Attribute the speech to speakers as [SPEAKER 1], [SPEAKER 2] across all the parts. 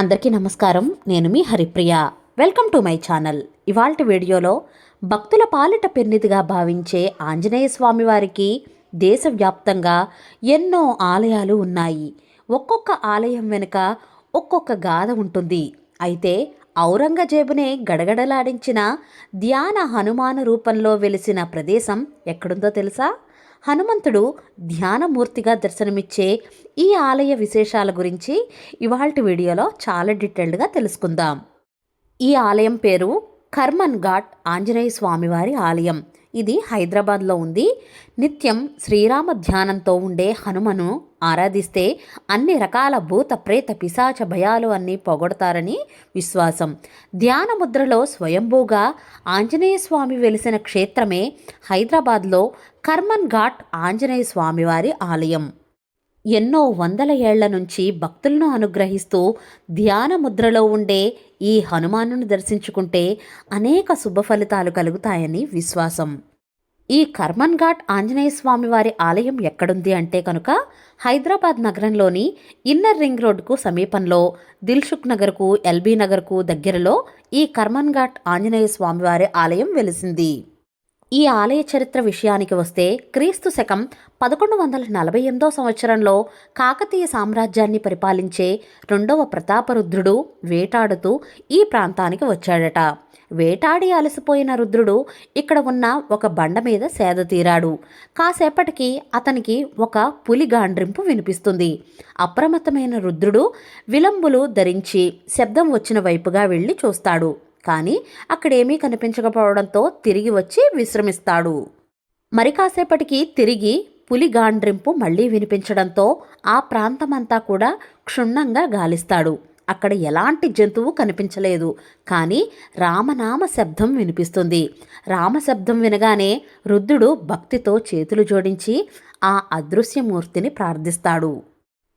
[SPEAKER 1] అందరికీ నమస్కారం. నేను మీ Haripriya. Welcome to my channel. ఇవాల్టి వీడియోలో భక్తుల పాలిట పెన్నిదిగా భావించే ఆంజనేయ స్వామి వారికి దేశవ్యాప్తంగా ఎన్నో ఆలయాలు ఉన్నాయి. ఒక్కొక్క ఆలయం వెనుక ఒక్కొక్క గాథ ఉంటుంది. అయితే ఔరంగజేబునే గడగడలాడించిన ధ్యాన హనుమాను రూపంలో వెలిసిన ప్రదేశం ఎక్కడుందో తెలుసా? హనుమంతుడు ధ్యానమూర్తిగా దర్శనమిచ్చే ఈ ఆలయ విశేషాల గురించి ఇవాల్టి వీడియోలో చాలా డీటెయిల్డ్గా తెలుసుకుందాం. ఈ ఆలయం పేరు కర్మన్ ఘాట్ ఆంజనేయ స్వామివారి ఆలయం. ఇది హైదరాబాద్లో ఉంది. నిత్యం శ్రీరామ ధ్యానంతో ఉండే హనుమను ఆరాధిస్తే అన్ని రకాల భూత ప్రేత పిశాచ భయాలు అన్నీ పోగొడతారని విశ్వాసం. ధ్యాన ముద్రలో స్వయంభూగా ఆంజనేయ స్వామి వెలిసిన క్షేత్రమే హైదరాబాద్లో కర్మన్ ఘాట్ ఆంజనేయ స్వామివారి ఆలయం. ఎన్నో వందల ఏళ్ల నుంచి భక్తులను అనుగ్రహిస్తూ ధ్యాన ముద్రలో ఉండే ఈ హనుమానుని దర్శించుకుంటే అనేక శుభ ఫలితాలు కలుగుతాయని విశ్వాసం. ఈ కర్మన్ ఘాట్ ఆంజనేయ స్వామి వారి ఆలయం ఎక్కడుంది అంటే కనుక హైదరాబాద్ నగరంలోని ఇన్నర్ రింగ్ రోడ్కు సమీపంలో దిల్సుఖ్ నగర్కు, ఎల్బీ నగర్కు దగ్గరలో ఈ కర్మన్ ఘాట్ ఆంజనేయ స్వామివారి ఆలయం వెలిసింది. ఈ ఆలయ చరిత్ర విషయానికి వస్తే క్రీస్తు శకం 1148 సంవత్సరంలో కాకతీయ సామ్రాజ్యాన్ని పరిపాలించే రెండవ ప్రతాపరుద్రుడు వేటాడుతూ ఈ ప్రాంతానికి వచ్చాడట. వేటాడి అలసిపోయిన రుద్రుడు ఇక్కడ ఉన్న ఒక బండ మీద సేద తీరాడు. కాసేపటికి అతనికి ఒక పులి గాండ్రింపు వినిపిస్తుంది. అప్రమత్తమైన రుద్రుడు విలంబులు ధరించి శబ్దం వచ్చిన వైపుగా వెళ్ళి చూస్తాడు. కానీ అక్కడేమీ కనిపించకపోవడంతో తిరిగి వచ్చి విశ్రమిస్తాడు. మరి కాసేపటికి తిరిగి పులి గాండ్రింపు మళ్లీ వినిపించడంతో ఆ ప్రాంతమంతా కూడా క్షుణ్ణంగా గాలిస్తాడు. అక్కడ ఎలాంటి జంతువు కనిపించలేదు. కానీ రామనామ శబ్దం వినిపిస్తుంది. రామశబ్దం వినగానే రుద్రుడు భక్తితో చేతులు జోడించి ఆ అదృశ్యమూర్తిని ప్రార్థిస్తాడు.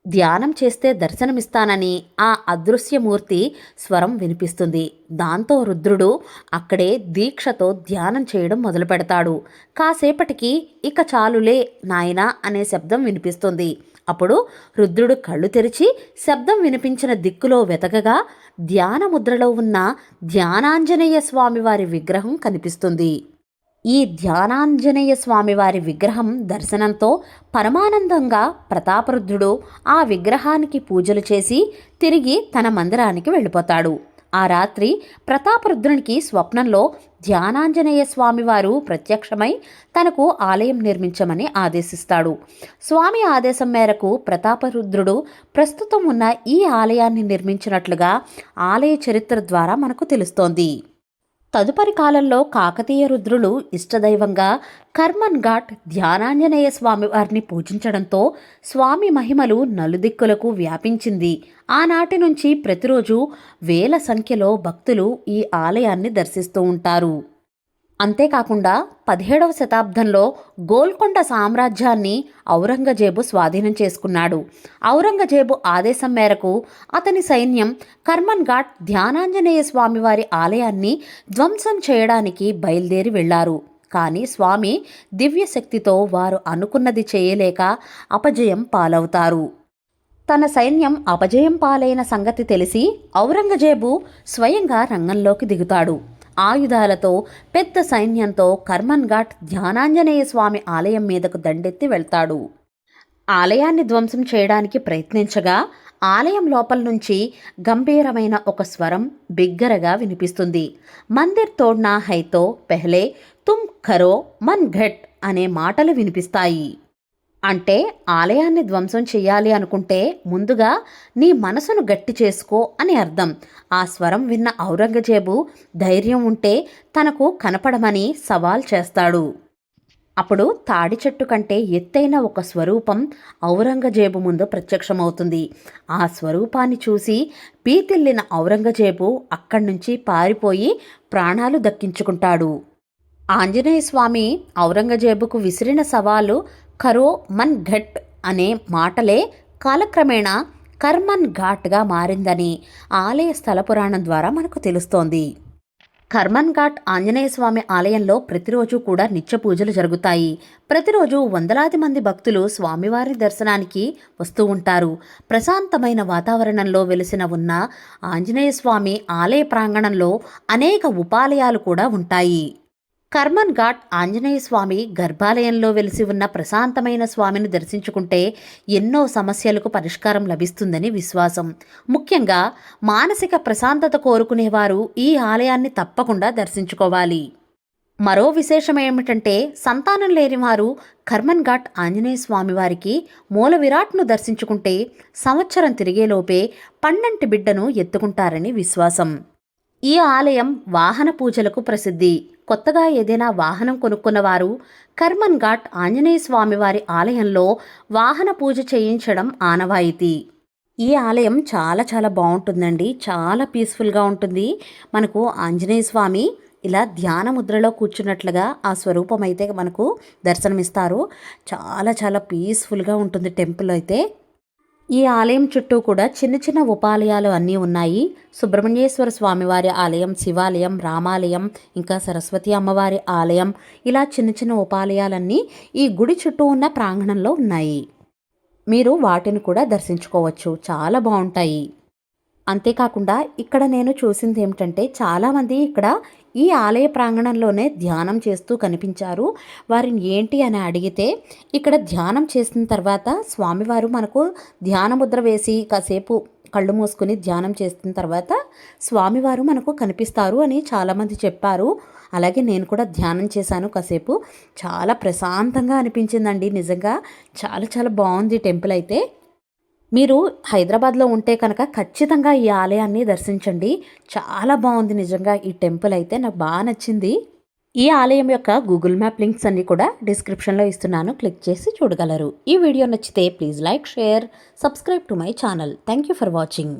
[SPEAKER 1] ధ్యానం చేస్తే దర్శనమిస్తానని ఆ అదృశ్యమూర్తి స్వరం వినిపిస్తుంది. దాంతో రుద్రుడు అక్కడే దీక్షతో ధ్యానం చేయడం మొదలు పెడతాడు. కాసేపటికి ఇక చాలులే నాయనా అనే శబ్దం వినిపిస్తుంది. అప్పుడు రుద్రుడు కళ్ళు తెరిచి శబ్దం వినిపించిన దిక్కులో వెతకగా ధ్యాన ముద్రలో ఉన్న ధ్యానాంజనేయ స్వామివారి విగ్రహం కనిపిస్తుంది. ఈ ధ్యానాంజనేయ స్వామివారి విగ్రహం దర్శనంతో పరమానందంగా ప్రతాపరుద్రుడు ఆ విగ్రహానికి పూజలు చేసి తిరిగి తన మందిరానికి వెళ్ళిపోతాడు. ఆ రాత్రి ప్రతాపరుద్రునికి స్వప్నంలో ధ్యానాంజనేయ స్వామివారు ప్రత్యక్షమై తనకు ఆలయం నిర్మించమని ఆదేశిస్తాడు. స్వామి ఆదేశం మేరకు ప్రతాపరుద్రుడు ప్రస్తుతం ఉన్న ఈ ఆలయాన్ని నిర్మించినట్లుగా ఆలయ చరిత్ర ద్వారా మనకు తెలుస్తోంది. తదుపరి కాలంలో కాకతీయ రుద్రులు ఇష్టదైవంగా కర్మన్ ఘాట్ ధ్యానాంజనేయ స్వామి వారిని పూజించడంతో స్వామి మహిమలు నలుదిక్కులకు వ్యాపించింది. ఆనాటి నుంచి ప్రతిరోజు వేల సంఖ్యలో భక్తులు ఈ ఆలయాన్ని దర్శిస్తూ ఉంటారు. అంతేకాకుండా 17వ శతాబ్దంలో గోల్కొండ సామ్రాజ్యాన్ని ఔరంగజేబు స్వాధీనం చేసుకున్నాడు. ఔరంగజేబు ఆదేశం మేరకు అతని సైన్యం కర్మన్ ఘాట్ ధ్యానాంజనేయ స్వామివారి ఆలయాన్ని ధ్వంసం చేయడానికి బయలుదేరి వెళ్లారు. కానీ స్వామి దివ్యశక్తితో వారు అనుకున్నది చేయలేక అపజయం పాలవుతారు. తన సైన్యం అపజయం పాలైన సంగతి తెలిసి ఔరంగజేబు స్వయంగా రంగంలోకి దిగుతాడు. ఆయుధాలతో పెద్ద సైన్యంతో కర్మన్ ఘాట్ ధ్యానాంజనేయ స్వామి ఆలయం మీదకు దండెత్తి వెళ్తాడు. ఆలయాన్ని ధ్వంసం చేయడానికి ప్రయత్నించగా ఆలయం లోపల నుంచి గంభీరమైన ఒక స్వరం బిగ్గరగా వినిపిస్తుంది. మందిర్ తోడ్నా హైతో పెహ్లే తుమ్ ఖరో మన్ ఘట్ అనే మాటలు వినిపిస్తాయి. అంటే ఆలయాన్ని ధ్వంసం చెయ్యాలి అనుకుంటే ముందుగా నీ మనసును గట్టి చేసుకో అని అర్థం. ఆ స్వరం విన్న ఔరంగజేబు ధైర్యం ఉంటే తనకు కనపడమని సవాల్ చేస్తాడు. అప్పుడు తాడి చెట్టు కంటే ఎత్తైన ఒక స్వరూపం ఔరంగజేబు ముందు ప్రత్యక్షమవుతుంది. ఆ స్వరూపాన్ని చూసి పీతిల్లిన ఔరంగజేబు అక్కడి నుంచి పారిపోయి ప్రాణాలు దక్కించుకుంటాడు. ఆంజనేయ స్వామి ఔరంగజేబుకు విసిరిన సవాలు ఖరో మన్ ఘట్ అనే మాటలే కాలక్రమేణా కర్మన్ ఘాట్గా మారిందని ఆలయ స్థల పురాణం ద్వారా మనకు తెలుస్తోంది. కర్మన్ ఘాట్ ఆంజనేయ స్వామి ఆలయంలో ప్రతిరోజు కూడా నిత్య పూజలు జరుగుతాయి. ప్రతిరోజు వందలాది మంది భక్తులు స్వామివారి దర్శనానికి వస్తూ ఉంటారు. ప్రశాంతమైన వాతావరణంలో వెలిసిన ఉన్న ఆంజనేయ స్వామి ఆలయ ప్రాంగణంలో అనేక ఉపాలయాలు కూడా ఉంటాయి. కర్మన్ ఘాట్ ఆంజనేయ స్వామి గర్భాలయంలో వెలిసి ఉన్న ప్రశాంతమైన స్వామిని దర్శించుకుంటే ఎన్నో సమస్యలకు పరిష్కారం లభిస్తుందని విశ్వాసం. ముఖ్యంగా మానసిక ప్రశాంతత కోరుకునేవారు ఈ ఆలయాన్ని తప్పకుండా దర్శించుకోవాలి. మరో విశేషం ఏమిటంటే సంతానం లేని వారు కర్మన్ ఘాట్ ఆంజనేయ స్వామివారికి మూల విరాట్ను దర్శించుకుంటే సంవత్సరం తిరిగేలోపే పండంటి బిడ్డను ఎత్తుకుంటారని విశ్వాసం. ఈ ఆలయం వాహన పూజలకు ప్రసిద్ధి. కొత్తగా ఏదైనా వాహనం కొనుక్కున్నవారు కర్మన్ ఘాట్ ఆంజనేయ స్వామివారి ఆలయంలో వాహన పూజ చేయించడం ఆనవాయితీ. ఈ ఆలయం చాలా చాలా బాగుంటుందండి. చాలా పీస్ఫుల్గా ఉంటుంది. మనకు ఆంజనేయ స్వామి ఇలా ధ్యాన ముద్రలో కూర్చున్నట్లుగా ఆ స్వరూపం అయితే మనకు దర్శనమిస్తారు. చాలా చాలా పీస్ఫుల్గా ఉంటుంది టెంపుల్ అయితే. ఈ ఆలయం చుట్టూ కూడా చిన్న చిన్న ఉపాలయాలు అన్నీ ఉన్నాయి. సుబ్రహ్మణ్యేశ్వర స్వామివారి ఆలయం, శివాలయం, రామాలయం, ఇంకా సరస్వతి అమ్మవారి ఆలయం, ఇలా చిన్న చిన్న ఉపాలయాలన్నీ ఈ గుడి చుట్టూ ఉన్న ప్రాంగణంలో ఉన్నాయి. మీరు వాటిని కూడా దర్శించుకోవచ్చు. చాలా బాగుంటాయి. అంతేకాకుండా ఇక్కడ నేను చూసింది ఏమిటంటే చాలామంది ఇక్కడ ఈ ఆలయ ప్రాంగణంలోనే ధ్యానం చేస్తూ కనిపించారు. వారిని ఏంటి అని అడిగితే ఇక్కడ ధ్యానం చేసిన తర్వాత స్వామివారు మనకు ధ్యాన ముద్ర వేసి కాసేపు కళ్ళు మూసుకుని ధ్యానం చేసిన తర్వాత స్వామివారు మనకు కనిపిస్తారు అని చాలామంది చెప్పారు. అలాగే నేను కూడా ధ్యానం చేశాను కాసేపు. చాలా ప్రశాంతంగా అనిపించిందండి. నిజంగా చాలా చాలా బాగుంది టెంపుల్ అయితే. మీరు హైదరాబాద్లో ఉంటే కనుక ఖచ్చితంగా ఈ ఆలయాన్ని దర్శించండి. చాలా బాగుంది నిజంగా. ఈ టెంపుల్ అయితే నాకు బాగా నచ్చింది. ఈ ఆలయం యొక్క గూగుల్ మ్యాప్ లింక్స్ అన్నీ కూడా డిస్క్రిప్షన్లో ఇస్తున్నాను. క్లిక్ చేసి చూడగలరు. ఈ వీడియో నచ్చితే please like, share, subscribe to my channel. Thank you for watching.